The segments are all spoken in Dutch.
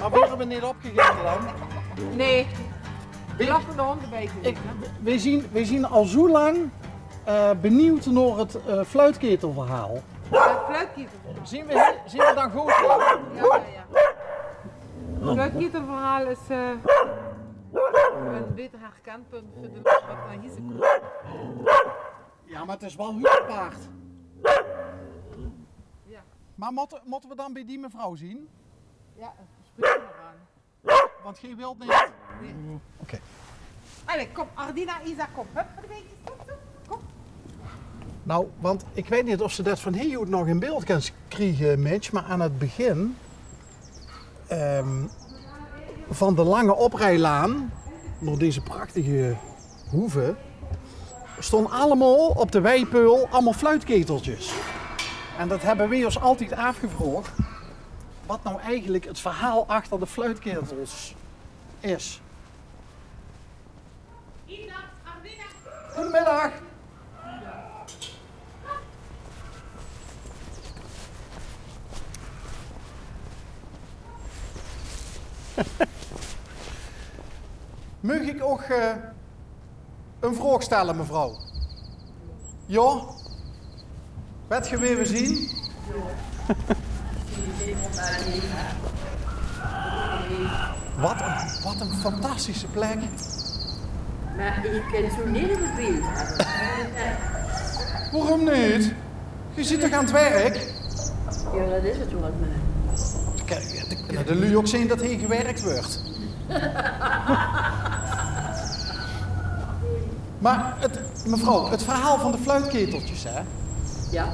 Maar worden we niet opgegeten dan? Nee. Klappen de honden bij We zien al zo lang benieuwd naar het fluitketelverhaal. Het fluitketel. Zien we dan goed? Ja. Het fluitketelverhaal is een beter herkend punt voor de wat naar hier komt. Ja, maar het is wel huurpaard. Ja. Maar moeten we dan bij die mevrouw zien? Ja, spreek maar aan. Want geen wilt niet. Nee. Oké. Allee, kom, Ardina, Isa, kom. Hup, voor de beentjes, kom. Nou, want ik weet niet of ze dat van hier nog in beeld kan krijgen, Mitch, maar aan het begin van de lange oprijlaan naar deze prachtige hoeve stonden allemaal op de weipeul allemaal fluitketeltjes. En dat hebben we ons altijd afgevraagd, wat nou eigenlijk het verhaal achter de fluitketels is. Goedemiddag. Mag ik ook een vraag stellen, mevrouw? Ja? Wat je weer zien? Wat een fantastische plek. Maar je kunt zo niet in het beeld hebben. Waarom niet? Je zit toch aan het werk? Ja, dat is het wel. Kijk, kunnen de lui ook zien dat hier gewerkt wordt. Maar mevrouw, het verhaal van de fluitketeltjes, hè? Ja.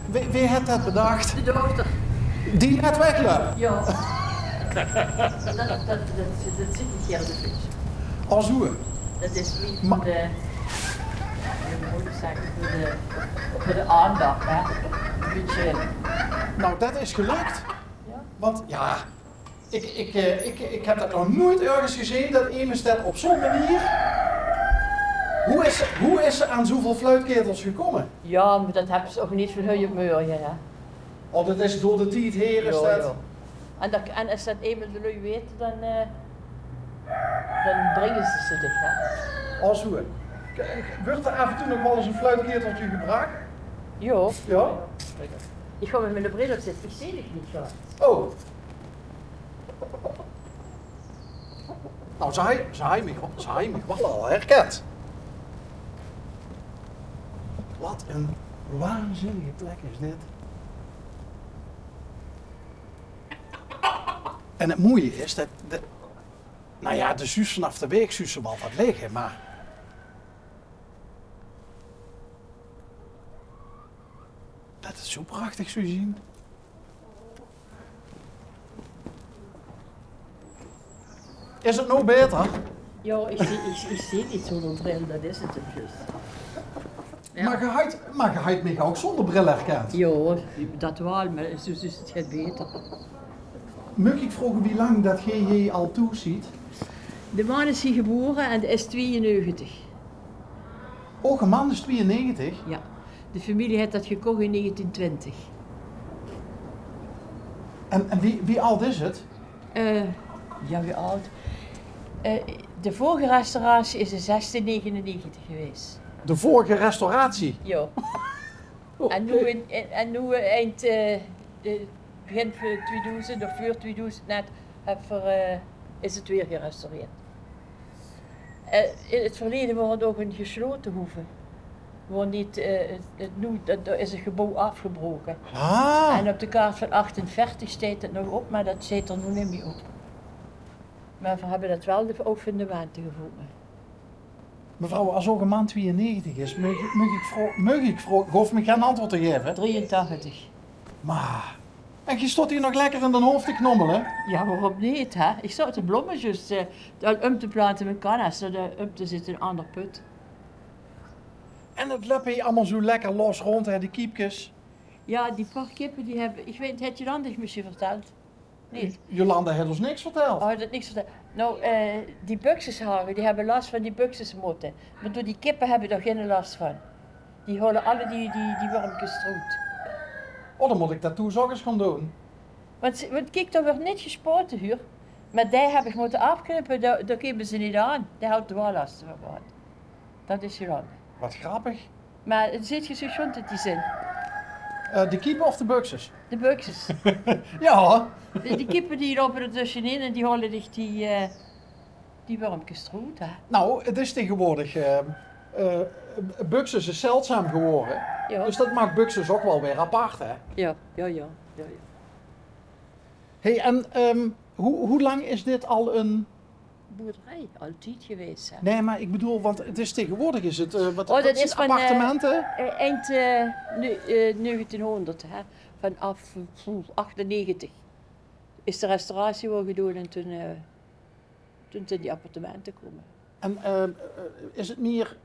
Wie heeft dat bedacht? De dochter. Die net weglopen. Ja. dat zit niet hier in de fiets. Als hoe? Dat is niet voor de, hoe moet ik zeggen, voor de aandacht, hè. Een beetje. Nou, dat is gelukt. Ja. Want ja, ik heb dat nog nooit ergens gezien dat iemand dat op zo'n manier. Hoe is ze aan zoveel fluitketels gekomen? Ja, maar dat hebben ze ook niet van hun op muur, hè. Oh, dat is door de tijd heen is Ja, dat. ja. En als dat eenmaal de lui weten, dan brengen ze zich, hè. Als hoe? Wordt er af en toe nog wel eens een fluitketeltje gebruikt? Ja. Ja. Ik ga met mijn bril op zitten, ik zie het niet graag. Oh. Nou, zij mij wel al herkend. Wat een waanzinnige plek is dit. En het mooie is dat, nou ja, de zus vanaf de week zus ze wel wat liggen, maar dat is zo prachtig zo zien. Is het nog beter? Ja, ik zie niet zo'n bril, dat is het dus. Ja. Maar je hebt mij ook zonder bril herkend. Ja, dat wel, maar zo is het gaat beter. Mag ik vragen wie lang dat jij hier al toeziet? De man is hier geboren en is 92. Oh, een man is 92? Ja, de familie heeft dat gekocht in 1920. En wie oud is het? Ja, wie oud? De vorige restauratie is in 1699 geweest. De vorige restauratie? Ja. En nu eind begin van 2000 of voor 2000 net is het weer gerestaureerd. In het verleden was het ook een gesloten hoeve. Er is het gebouw afgebroken. Ah. En op de kaart van 48 staat het nog op, maar dat staat er nu niet meer op. Maar we hebben dat wel ook van de water gevonden. Mevrouw, als ook een man 92 is, mag ik vragen, hoef me geen antwoord te geven? 83. Maar, en je stond hier nog lekker in de hoofd te knommelen? Ja, waarom niet, hè? Ik zat de blommetjes om te planten met canna's, om te zitten in een ander put. En het loopt hier allemaal zo lekker los rond, hè, die kiepjes. Ja, die paar kippen die hebben, ik weet, heb je dan misschien verteld? Niet? Jolanda heeft ons niks verteld. Oh, dat niks verteld. Nou, die buxushagen, die hebben last van die buxusmotten. Maar door die kippen hebben daar geen last van. Die houden alle die wormpjes eruit. Oh, dan moet ik dat toe eens gaan doen. Want kijk, daar wordt niet gespoten hier. Maar die heb ik moeten afknippen, daar geven ze niet aan. Die houdt er wel last van gehad. Dat is gedaan. Wat grappig. Maar zit je zo schon dat die zijn? De keeper of de buxus? De buxus. Ja. Die kippen die lopen er tussenin en die halen zich die wormpjes eruit. Hè. Nou, het is tegenwoordig... buxus is zeldzaam geworden. Ja. Dus dat maakt buxus ook wel weer apart, hè? Ja. Hey, en hoe lang is dit al een... Boerderij, altijd geweest. Hè. Nee, maar ik bedoel, want het is tegenwoordig is het... wat Oh, dat is is van, appartementen? Eind 1900, hè. Vanaf 98 is de restauratie wel gedaan en toen zijn die appartementen komen. En is het meer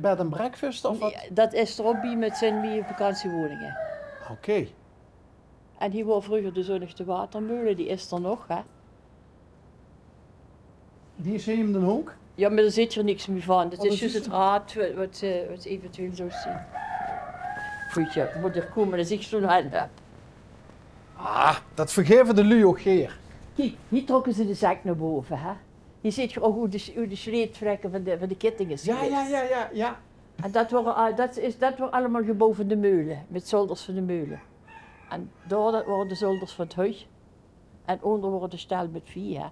bed and breakfast of wat? Nee, dat is erop bij met zijn vakantiewoningen. Oké. En hier was vroeger de zonnigste watermolen, die is er nog, hè. Die zie je hem dan ook? Ja, maar daar zit er niks meer van. Dat Oh, is dat juist is het raad wat ze eventueel zo zien. Goedje, moet er komen als ik zo'n hand heb. Ah, dat vergeven de lui ook geer. Kijk, hier trokken ze de zak naar boven, hè. Hier zie je ook hoe de sleetvlekken van de kettingen zijn. Ja. En dat wordt allemaal geboven de meulen, met zolders van de meulen. En daar worden de zolders van het huis. En onder worden de stal met vier, hè.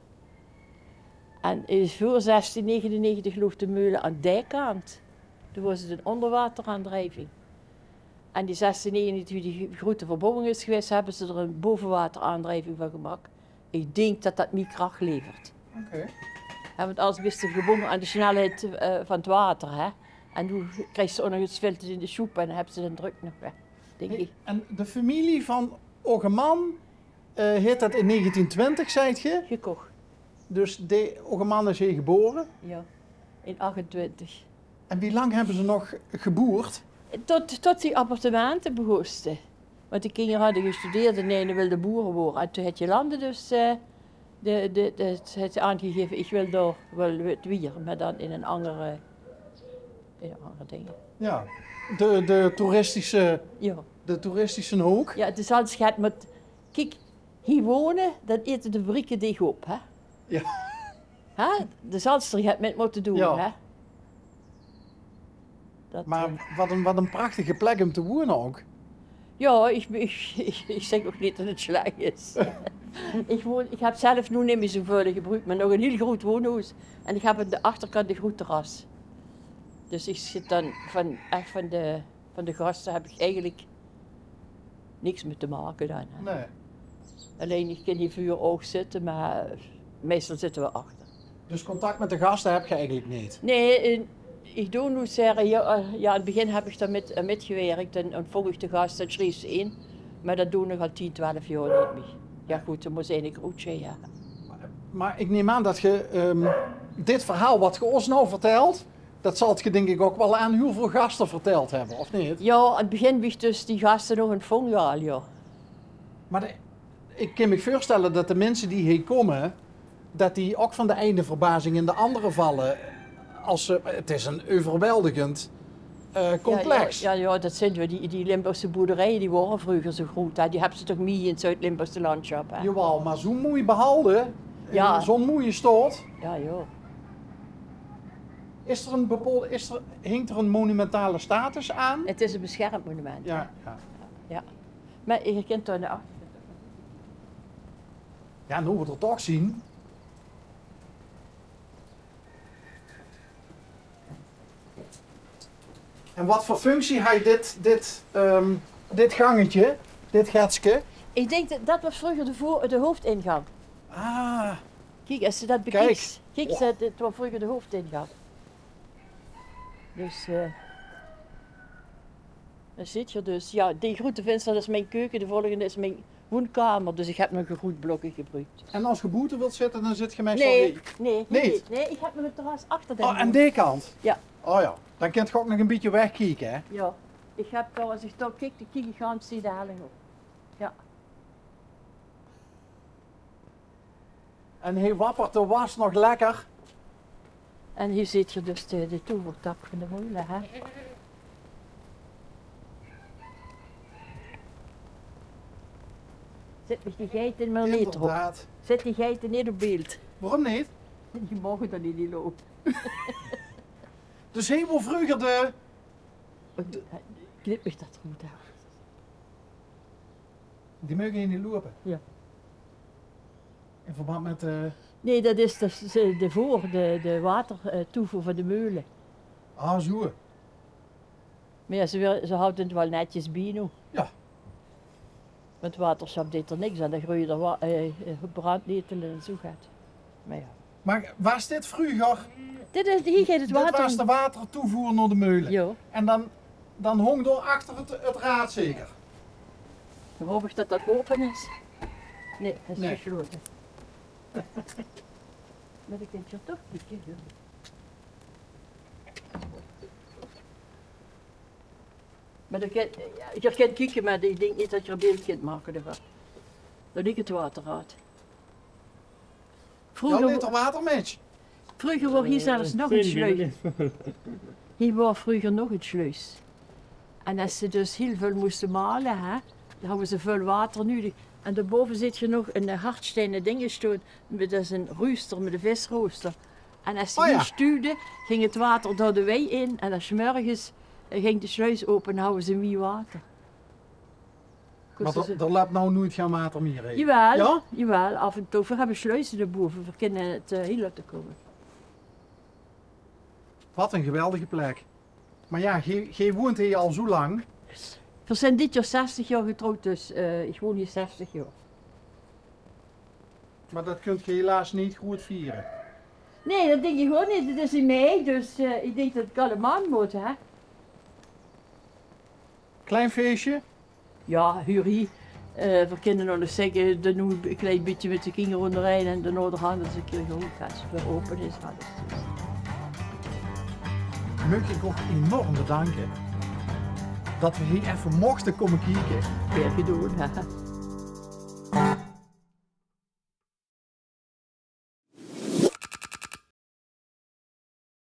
En voor 1699 lag de meulen aan die kant. Toen was het een onderwateraandrijving. En die 1699 die grote verbouwing is geweest, hebben ze er een bovenwateraandrijving van gemaakt. Ik denk dat dat meer kracht levert. Oké. Want anders wist je gebonden aan de snelheid van het water. Hè? En nu krijg je ook nog eens filters in de soep en dan hebben ze de druk nog weg, denk ik. En de familie van Ogeman heet dat in 1920, zei je? Gekocht, Dus de Ogeman is hier geboren. ja. In 28. En wie lang hebben ze nog geboerd? Tot die appartementen begonnen. Want de kinderen hadden gestudeerd en de ene wilde boeren worden. En toen had je landen dus het aangegeven, ik wil daar wel het weer, maar dan in een andere ding. Ja, de toeristische hoek. Ja, het is alles gaat met, kijk, hier wonen, dan eten de brieken dich op, hè. Ja. Hè? De Zalster gaat met moeten doen, Ja. hè. Dat, Maar wat een prachtige plek om te wonen ook. ja, ik zeg ook niet dat het slecht is. Ik heb zelf nu niet meer zoveel gebruikt, maar nog een heel groot woonhuis. En ik heb aan de achterkant een groot terras. Dus ik zit dan van de gasten heb ik eigenlijk niks mee te maken dan. Hè. Nee. Alleen ik kan hier vuur oog zitten, maar meestal zitten we achter. Dus contact met de gasten heb je eigenlijk niet? Nee, ik doe nu zeggen, ja, in het begin heb ik daar met gewerkt en volg ik de gasten en schreef ze in. Maar dat doe ik nog al 10, 12 jaar niet meer. Ja goed, dan moet ik roetje, ja. Maar ik neem aan dat je dit verhaal wat je ons nou vertelt, dat zal het je denk ik ook wel aan heel veel gasten verteld hebben, of niet? Ja, aan het begin wist dus die gasten nog een fongjaal, ja. Maar ik kan me voorstellen dat de mensen die hier komen, dat die ook van de ene verbazing in de andere vallen. Het is een overweldigend complex. Ja, dat zijn we. Die Limburgse boerderijen die waren vroeger zo groot. Hè. Die hebben ze toch mee in het Zuid-Limburgse landschap. Hè. Jawel, maar zo mooi behouden, Ja. zo'n mooie stoot. Ja, ja. Hinkt er een monumentale status aan? Het is een beschermd monument. Ja. Ja. Maar je kent daar de achter. Ja, nu we het toch zien. En wat voor functie heeft dit gangetje, dit getske? Ik denk dat was vroeger de hoofdingang. Ah, Kijk, als je dat bekijkt. Kijk, het was vroeger de hoofdingang. Dus, dan zit je dus. Ja, die grote venster is mijn keuken, de volgende is mijn woonkamer. Dus ik heb nog een goed blokje gebruikt. en als je boete wilt zitten, dan zit je meestal Nee, Nee? ik heb nog een terras achter de Oh, aan die kant? Ja. Oh ja, dan kun je ook nog een beetje wegkijken, hè? Ja, ik heb daar, als ik daar kijk, dan kijk ik gaan, zie de helling op. Ja. En hij wappert de was nog lekker. En hier zit je dus de toevoertap van de molen, hè. Zet met die geiten maar niet erop. Inderdaad. Zet die geiten niet op beeld. Waarom niet? Die mogen dan niet lopen. Dus helemaal vroeger de... Knip me dat goed uit. Die mogen hier niet lopen. Ja. In verband met... Nee, dat is de watertoevoer van de meulen. Ah, zo. Maar ja, ze houden het wel netjes bij nu. Ja. Met waterschap deed er niks aan, dan groeien er brandnetelen en zo gaat. Maar ja. Maar was dit vroeger... Hier gaat het water. Dit was de watertoevoer naar de meulen. Ja. En dan hong door achter het raad zeker. Dan hoop ik dat dat open is. Nee, dat is Nee. gesloten. Maar ik vind je toch niet kijken. Maar je kunt kijken, maar ik denk niet dat je een beeld kunt maken ervan. Dan ligt het water uit. Ja, liter water, Mitch. Vroeger was hier zelfs nog een sluis. Hier was vroeger nog een sluis. En als ze dus heel veel moesten malen, hè, dan hadden ze veel water nodig. En daarboven zit je nog een hardstenen ding gestoten. Dat is een rooster met een visrooster. En als ze Oh ja. die stuwden, ging het water door de wei in. En als je morgens ging de sluis open, houden ze meer water. Maar er loopt nou nooit geen water meer in. Jawel, Ja? jawel, af en toe. We hebben sluizen erboven, we kunnen het heel laten komen. Wat een geweldige plek. Maar ja, jij woont hier al zo lang. We zijn dit jaar 60 jaar getrouwd, dus ik woon hier 60 jaar. Maar dat kunt je helaas niet goed vieren. Nee, dat denk je gewoon niet. Het is in mei, dus ik denk dat het allemaal moet, hè. Klein feestje. Ja, Hurie. We kunnen nog eens zeggen, dan doen we een klein beetje met de kinderen onderrijden en de noorderhand dat ze een keer goed gaat. Als het weer open is, alles. Mag ik ook enorm bedanken dat we hier even mochten komen kijken. Weer gedaan, hè.